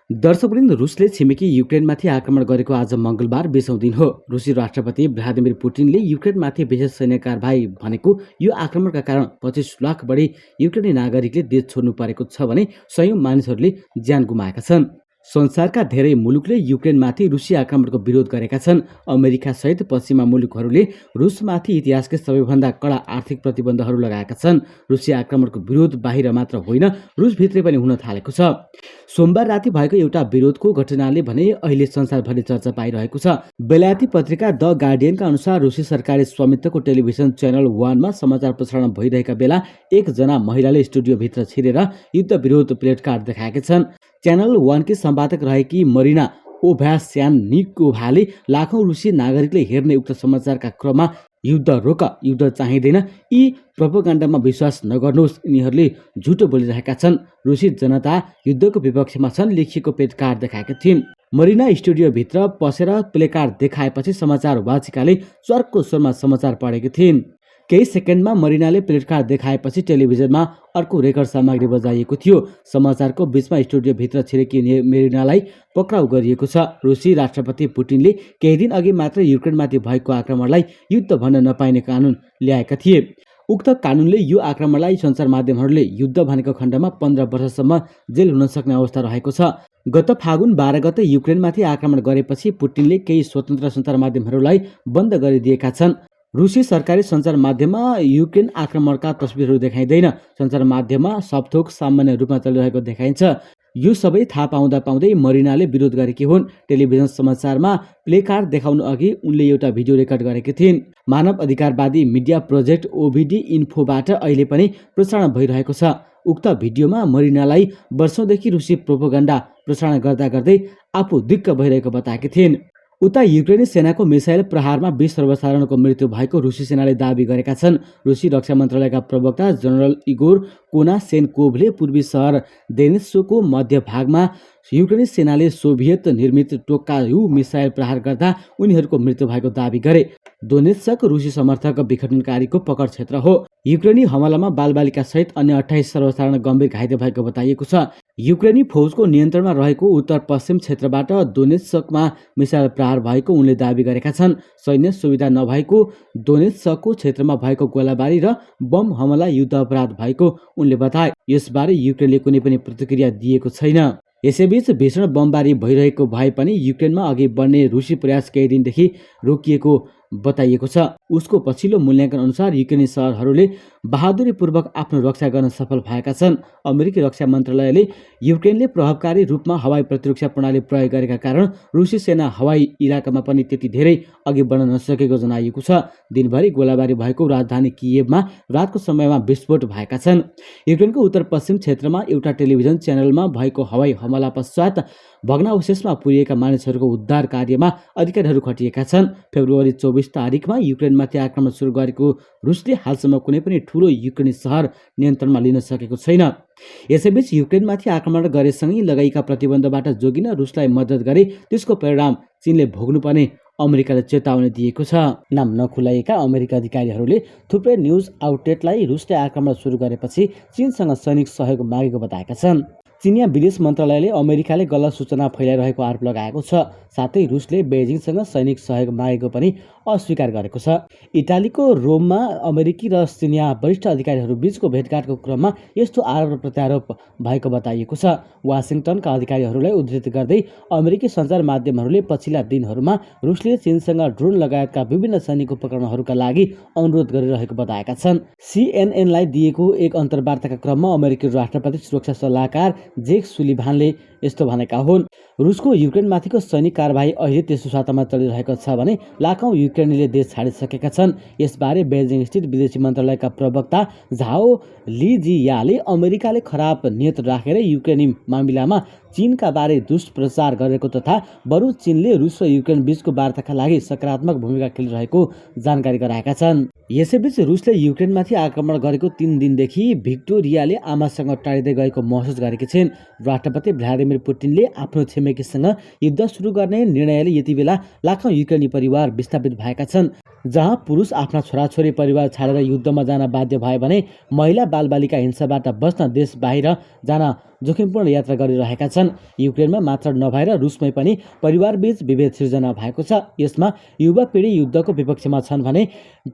दर्शकवृन्द, रुसले छिमेकी युक्रेनमाथि आक्रमण गरेको आज मङ्गलबार 20औं दिन हो। रुसी राष्ट्रपति भ्लादिमिर पुटिनले युक्रेनमाथि विशेष सैन्य कारबाही भनेको यो आक्रमणका कारण 25 लाख बढी युक्रेनी नागरिकले देश छोड्नु परेको छ भने सयौं मानिसहरूले ज्यान गुमाएका छन्। संसारका धेरै मुलुकले युक्रेनमाथि रुसी आक्रमणको विरोध गरेका छन्। अमेरिका सहित पश्चिमा मुलुकहरूले रुसमाथि इतिहासकै सबैभन्दा कडा आर्थिक प्रतिबन्धहरू लगाएका छन्। रुसी आक्रमणको विरोध बाहिर मात्र होइन, रुसभित्रै पनि हुन थालेको छ। सोमबार राति भएको एउटा विरोधको घटनाले भने अहिले संसारभरि चर्चा पाइरहेको छ। बेलायती पत्रिका द गार्डियनका अनुसार रुसी सरकारी स्वामित्वको टेलिभिजन च्यानल 1 मा समाचार प्रसारण भइरहेका बेला एकजना महिलाले स्टुडियोभित्र छिरेर युद्ध विरोध प्लेटकार्ड देखाएका छन्। च्यानल 1 की सम्पादक रहेकी मरिना ओभ्यास्यानिकोभाले लाखौं रुसी नागरिकले हेर्ने उक्त समाचारका क्रममा युद्ध रोक, युद्ध चाहिँदैन, यी प्रोपोगन्डामा विश्वास नगर्नुहोस्, यिनीहरूले झुटो बोलिरहेका छन्, रुसी जनता युद्धको विपक्षमा छन् लेखिएको प्लेकार्ड देखाएका थिइन्। मरिना स्टुडियोभित्र पसेर प्लेकार्ड देखाएपछि समाचार वाचिकाले चर्को स्वरमा समाचार पढेकी थिइन्। केही सेकेन्डमा मरिनाले प्लेकार्ड देखाएपछि टेलिभिजनमा अर्को रेकर्ड सामग्री बजाइएको थियो। समाचारको बीचमा स्टुडियोभित्र छिरेकी मेरिनालाई पक्राउ गरिएको छ। रुसी राष्ट्रपति पुटिनले केही दिन अघि मात्र युक्रेनमाथि भएको आक्रमणलाई युद्ध भन्न नपाइने कानुन ल्याएका थिए। उक्त कानुनले यो आक्रमणलाई सञ्चार माध्यमहरूले युद्ध भनेको खण्डमा 15 वर्षसम्म जेल हुन सक्ने अवस्था रहेको छ। गत फागुन 12 गते युक्रेनमाथि आक्रमण गरेपछि पुटिनले केही स्वतन्त्र सञ्चार माध्यमहरूलाई बन्द गरिदिएका छन्। रुसी सरकारी सञ्चार माध्यममा युक्रेन आक्रमणका तस्बिरहरू देखाइँदैन। सञ्चार माध्यममा सबथोक सामान्य रूपमा चलिरहेको देखाइन्छ। यो सबै थाहा पाउँदै मरिनाले विरोध गरेकी हुन्। टेलिभिजन समाचारमा प्लेकार्ड देखाउनु अघि उनले एउटा भिडियो रेकर्ड गरेकी थिइन्। मानव अधिकारवादी मिडिया प्रोजेक्ट ओभिडी इन्फोबाट अहिले पनि प्रसारण भइरहेको छ। उक्त भिडियोमा मरिनालाई वर्षौंदेखि रुसी प्रोपोगन्डा प्रसारण गर्दै आफू दिक्क भइरहेको बताएकी थिइन्। उता युक्रेनी सेनाको मिसाइल प्रहारमा 20 सर्वसाधारणको मृत्यु भएको रुसी सेनाले दाबी गरेका छन्। रुसी रक्षा मन्त्रालयका प्रवक्ता जनरल इगोर कोनासेन्कोभले पूर्वी सहर दोनेत्स्कको मध्यभागमा युक्रेनी सेनाले सोभियत निर्मित टोकायु मिसाइल प्रहार गर्दा उनीहरूको मृत्यु भएको दाबी गरे। दोनेत्स्क रुसी समर्थक विघटनकारीको पकड क्षेत्र हो। युक्रेनी हमलामा बालबालिका सहित अन्य 28 सर्वसाधारण गम्भीर घाइते भएको बताइएको छ। युक्रेनी फौजको नियन्त्रणमा रहेको उत्तर पश्चिम क्षेत्रबाट दोनेत्स्कमा मिसाइल प्रहार भएको उनले दाबी गरेका छन्। सैन्य सुविधा नभएको दोनेत्स्कको क्षेत्रमा भएको गोलाबारी र बम हमला युद्ध अपराध भएको उनले बताए। यसबारे युक्रेनले कुनै पनि प्रतिक्रिया दिएको छैन। यसैबीच भीषण बमबारी भइरहेको भए पनि युक्रेनमा अघि बढ्ने रुसी प्रयास केही दिनदेखि रोकिएको बताइएको छ। उसको पछिल्लो मूल्याङ्कन अनुसार युक्रेनी सहरहरूले बहादुरीपूर्वक आफ्नो रक्षा गर्न सफल भएका छन्। अमेरिकी रक्षा मन्त्रालयले युक्रेनले प्रभावकारी रूपमा हवाई प्रतिरक्षा प्रणाली प्रयोग गरेका कारण रुसी सेना हवाई इलाकामा पनि त्यति धेरै अघि बढ्न नसकेको जनाइएको छ। दिनभरि गोलाबारी भएको राजधानी कियेभमा रातको समयमा विस्फोट भएका छन्। युक्रेनको उत्तर पश्चिम क्षेत्रमा एउटा टेलिभिजन च्यानलमा भएको हवाई हमला पश्चात भग्नावशेषमा पुरिएका मानिसहरूको उद्धार कार्यमा अधिकारीहरू खटिएका छन्। फेब्रुअरी 24 तारिकमा युक्रेनमाथि आक्रमण सुरु गरेको रुसले हालसम्म कुनै पनि ठूलो युक्रेनी सहर नियन्त्रणमा लिन सकेको छैन। यसैबीच युक्रेनमाथि आक्रमण गरेसँगै लगाइएका प्रतिबन्धबाट जोगिन रुसलाई मद्दत गरे त्यसको परिणाम चीनले भोग्नुपर्ने अमेरिकाले चेतावनी दिएको छ। नाम नखुलाइएका अमेरिका अधिकारीहरूले थुप्रै न्युज आउटलेटलाई रुसले आक्रमण सुरु गरेपछि चीनसँग सैनिक सहयोग मागेको बताएका छन्। चिनिया विदेश मन्त्रालयले अमेरिकाले गलत सूचना फैलाइरहेको आरोप लगाएको छ। साथै रुसले बेजिङसँग सैनिक सहयोग मागेको पनि अस्वीकार गरेको छ। इटालीको रोममा अमेरिकी र चिनिया वरिष्ठ अधिकारीहरू बीचको भेटघाटको क्रममा यस्तो आरोप प्रत्यारोप भएको बताइएको छ। वाशिंटनका अधिकारीहरूलाई उद्धृत गर्दै अमेरिकी सञ्चार माध्यमहरूले पछिल्ला दिनहरूमा रुसले चीनसँग ड्रोन लगायतका विभिन्न सैनिक उपकरणहरूका लागि अनुरोध गरिरहेको बताएका छन्। सीएनएनलाई दिएको एक अन्तर्वार्ताका क्रममा अमेरिकी राष्ट्रपति सुरक्षा सल्लाहकार जेक सुलिभानले यस्तो भनेका हुन्। रुसको युक्रेनमाथिको सैनिक कारबाही अहिले तेस्रो सातामा चलिरहेको छ भने लाखौं युक्रेनीले देश छाडिसकेका छन्। यसबारे बेजिङ स्थित विदेशी मन्त्रालयका प्रवक्ता झाओ लिजियाले अमेरिकाले खराब नियत राखेर युक्रेनी मामिलामा चीनका बारे दुष्प्रचार गरेको तथा बरु चीनले रुस र युक्रेन बीचको वार्ताका लागि सकारात्मक भूमिका खेलिरहेको जानकारी गराएका छन्। यसैबीच रुसले युक्रेनमाथि आक्रमण गरेको 3 दिनदेखि भिक्टोरियाले आमासँग टाढिँदै गएको महसुस गरेकी छिन्। राष्ट्रपति भ्लादिमिर पुटिनले आफ्नो छिमेकीसँग युद्ध सुरु गर्ने निर्णयले यति बेला लाखौं युक्रेनी परिवार विस्थापित भएका छन्। जहाँ पुरुष आफ्ना छोराछोरी परिवार छाडेर युद्धमा जान बाध्य भए भने महिला बालबालिका हिंसाबाट बस्न देश बाहिर जान जोखिमपूर्ण यात्रा गरिरहेका छन्। युक्रेनमा मात्र नभएर रुसमै पनि परिवारबीच विभेद सिर्जना भएको छ। यसमा युवा पिँढी युद्धको विपक्षमा छन् भने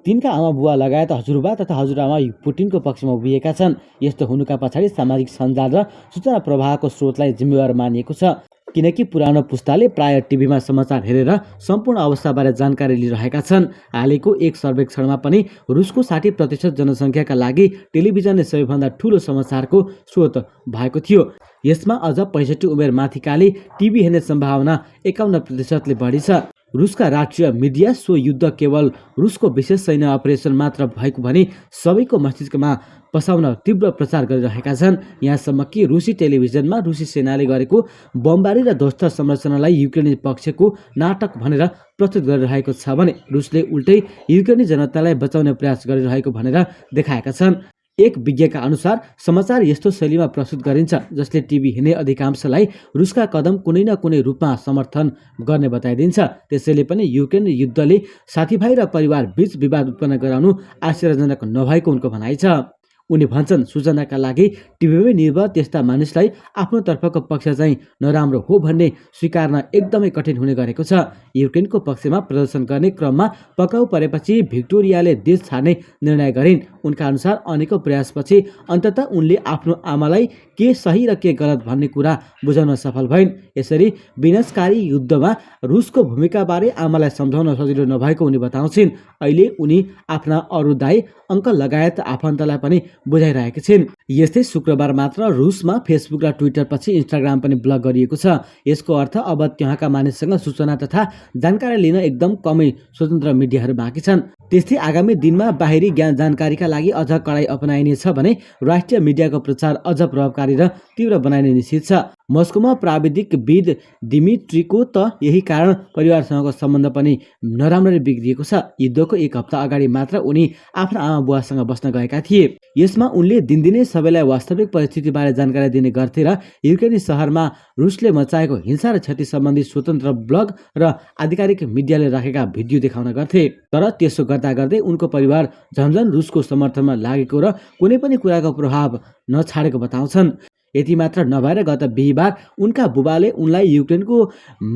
तिनका आमा बुवा लगायत हजुरबा तथा हजुरआमा पुटिनको पक्षमा उभिएका छन्। यस्तो हुनुका पछाडि सामाजिक सञ्जाल र सूचना प्रवाहको स्रोतलाई जिम्मेवार मानिएको छ, किनकि पुरानो पुस्ताले प्राय टिभीमा समाचार हेरेर सम्पूर्ण अवस्थाबारे जानकारी लिइरहेका छन्। हालैको एक सर्वेक्षणमा पनि रुसको 60% जनसङ्ख्याका लागि टेलिभिजन नै सबैभन्दा ठूलो समाचारको स्रोत भएको थियो। यसमा अझ 65 उमेर माथिकाले टिभी हेर्ने सम्भावना 51%ले बढी छ। रुसका राष्ट्रिय मिडिया सो युद्ध केवल रुसको विशेष सैन्य अपरेसन मात्र भएको भने सबैको मस्तिष्कमा पसाउन तीव्र प्रचार गरिरहेका छन्। यहाँसम्म कि रुसी टेलिभिजनमा रुसी सेनाले गरेको बमबारी र ध्वस्त संरचनालाई युक्रेनी पक्षको नाटक भनेर प्रस्तुत गरिरहेको छ भने रुसले उल्टै युक्रेनी जनतालाई बचाउने प्रयास गरिरहेको भनेर देखाएका छन्। एक विज्ञका अनुसार समाचार यस्तो शैलीमा प्रस्तुत गरिन्छ जसले टिभी हेर्ने अधिकांशलाई रुसका कदम कुनै न कुनै रूपमा समर्थन गर्ने बताइदिन्छ। त्यसैले पनि युक्रेन युद्धले साथीभाइ र परिवार बीच विवाद उत्पन्न गराउनु आश्चर्यजनक नभएको उनको भनाइ छ। उनी भन्छन्, सूचनाका लागि टिभीमै निर्भर त्यस्ता मानिसलाई आफ्नो तर्फको पक्ष चाहिँ नराम्रो हो भन्ने स्वीकार्न एकदमै कठिन हुने गरेको छ। युक्रेनको पक्षमा प्रदर्शन गर्ने क्रममा पक्राउ परेपछि भिक्टोरियाले देश छाड्ने निर्णय गरिन्। उनका अनुसार अनेकौं प्रयासपछि अन्ततः उनले आफ्नो आमालाई के सही र के गलत भन्ने कुरा बुझाउन सफल भइन्। यसरी विनाशकारी युद्धमा रुसको भूमिकाबारे आमालाई सम्झाउन सजिलो नभएको उनी बताउँछिन्। अहिले उनी आफ्ना अरू दाइ अङ्कल लगायत आफन्तलाई पनि बुझाइरहेकी छिन्। यस्तै शुक्रबार मात्र रुसमा फेसबुक र ट्विटर पछि इन्स्टाग्राम पनि ब्लक गरिएको छ। यसको अर्थ अब त्यहाँका मानिससँग सूचना तथा जानकारी लिन एकदम कमै स्वतन्त्र मिडियाहरू बाँकी छन्। त्यस्तै आगामी दिनमा बाहिरी ज्ञान जानकारीका लागि अझ कडाई अपनाइनेछ भने राष्ट्रिय मिडियाको प्रचार अझ प्रभावकारी र तीव्र बनाइने निश्चित छ। मस्कोमा प्राविधिकविद दिमित्रीको त यही कारण परिवारसँगको सम्बन्ध पनि नराम्ररी बिग्रिएको छ। युद्धको एक हप्ता अगाडि मात्र उनी आफ्ना आमा बुवासँग बस्न गएका थिए। यसमा उनले दिनदिनै सबैलाई वास्तविक परिस्थितिबारे जानकारी दिने गर्थे र युक्रेनी सहरमा रुसले मचाएको हिंसा र क्षति सम्बन्धी स्वतन्त्र ब्लग र आधिकारिक मिडियाले राखेका भिडियो देखाउन गर्थे। तर त्यसो गर्दा गर्दै उनको परिवार झन्झन रुसको समर्थनमा लागेको र कुनै पनि कुराको प्रभाव नछाडेको बताउँछन्। यति मात्र नभएर गत बिहीबार उनका बुबाले उनलाई युक्रेनको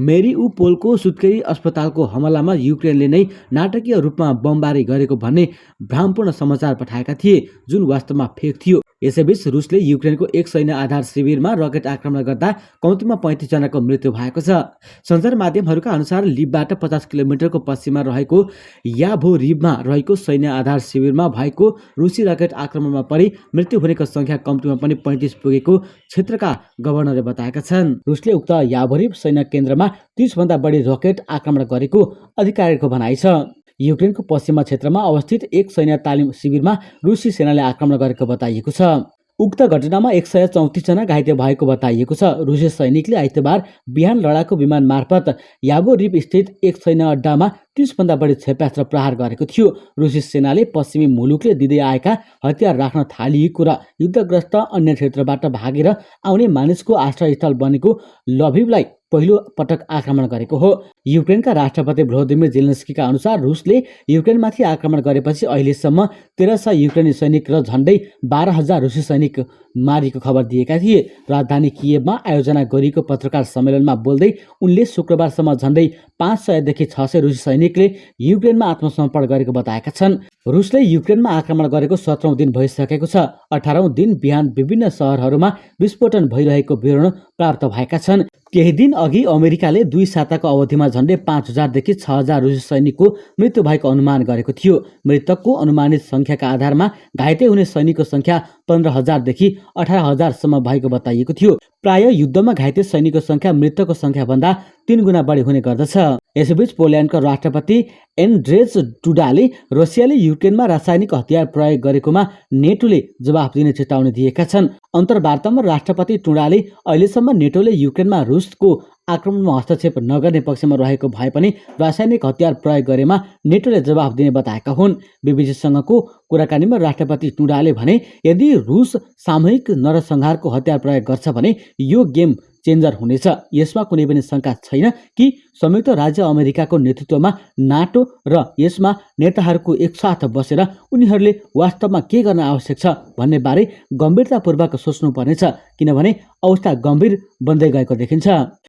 मेरिउपोलको सुत्केरी अस्पतालको हमलामा युक्रेनले नै नाटकीय रूपमा बमबारी गरेको भन्ने भ्रामपूर्ण समाचार पठाएका थिए, जुन वास्तवमा फेक थियो। यसैबीच रुसले युक्रेनको एक सैन्य आधार शिविरमा रकेट आक्रमण गर्दा कम्तीमा 35 जनाको मृत्यु भएको छ। सञ्चार माध्यमहरूका अनुसार लिभबाट 50 किलोमिटरको पश्चिममा रहेको याभोरिभमा रहेको सैन्य आधार शिविरमा भएको रुसी रकेट आक्रमणमा परि मृत्यु हुनेको संख्या कम्तीमा पनि 35 पुगेको क्षेत्रका गभर्नरले बताएका छन्। रुसले उक्त याभोरिभ सैन्य केन्द्रमा 30 भन्दा बढी रकेट आक्रमण गरेको अधिकारीको भनाइ छ। युक्रेनको पश्चिमा क्षेत्रमा अवस्थित एक सैन्य तालिम शिविरमा रुसी सेनाले आक्रमण गरेको बताइएको छ। उक्त घटनामा 134 जना घाइते भएको बताइएको छ। रुसी सैनिकले आइतबार बिहान लडाकु विमान मार्फत याभोरिभ स्थित एक सैन्य अड्डामा 30 भन्दा बढी क्षेप्यास्त्र प्रहार गरेको थियो। रुसी सेनाले पश्चिमी मुलुकले दिँदै आएका हतियार राख्न थालिएको र युद्धग्रस्त अन्य क्षेत्रबाट भागेर आउने मानिसको आश्रयस्थल बनेको लभिभलाई पहिलो पटक आक्रमण गरेको हो। युक्रेनका राष्ट्रपति भ्लोदिमिर जेलेन्स्कीका अनुसार रुसले युक्रेनमाथि आक्रमण गरेपछि अहिलेसम्म 1300 युक्रेनी सैनिक र झन्डै 12,000 रुसी सैनिक मारिएको खबर दिएका थिए। राजधानी कियेभमा आयोजना गरिएको पत्रकार सम्मेलनमा बोल्दै उनले शुक्रबारसम्म झन्डै 500 देखि 600 रुसी सैनिकले युक्रेनमा आत्मसमर्पण गरेको बताएका छन्। रुसले युक्रेनमा आक्रमण गरेको 17औं दिन भइसकेको छ। 18औं दिन बिहान विभिन्न सहरहरूमा विस्फोटन भइरहेको विवरण प्राप्त भएका छन्। केही दिन अघि अमेरिकाले 2 साताको अवधिमा झन्डै 5,000 देखि 6,000 रुसी सैनिकको मृत्यु भएको अनुमान गरेको थियो। मृतकको अनुमानित संख्याका आधारमा घाइते हुने सैनिकको संख्या 15,000 देखि 18,000 सम्म भएको बताइएको थियो। प्राय युद्धमा घाइते सैनिकको संख्या मृतकको संख्या भन्दा 3 गुणा बढी हुने गर्दछ। यसैबीच पोल्यान्डका राष्ट्रपति एन्ड्रेज डुडाले रसियाले युक्रेनमा रासायनिक हतियार प्रयोग गरेकोमा नेटोले जवाफ दिने चेतावनी दिएका छन्। अन्तर्वार्तामा राष्ट्रपति टुडाले अहिलेसम्म नेटोले युक्रेनमा रुसको आक्रमणमा हस्तक्षेप नगर्ने पक्षमा रहेको भए पनि रासायनिक हतियार प्रयोग गरेमा नेटोले जवाफ दिने बताएका हुन्। बीबीसीसँगको कुराकानीमा राष्ट्रपति टुडाले भने यदि रुस सामूहिक नरसंहारको हतियार प्रयोग गर्छ भने यो गेम चेन्जर हुनेछ। यसमा कुनै पनि शङ्का छैन कि संयुक्त राज्य अमेरिकाको नेतृत्वमा नाटो र यसमा नेताहरूको एकसाथ बसेर उनीहरूले वास्तवमा के गर्न आवश्यक छ भन्ने बारे गम्भीरतापूर्वक सोच्नुपर्नेछ, किनभने अवस्था गम्भीर बन्दै गएको देखिन्छ।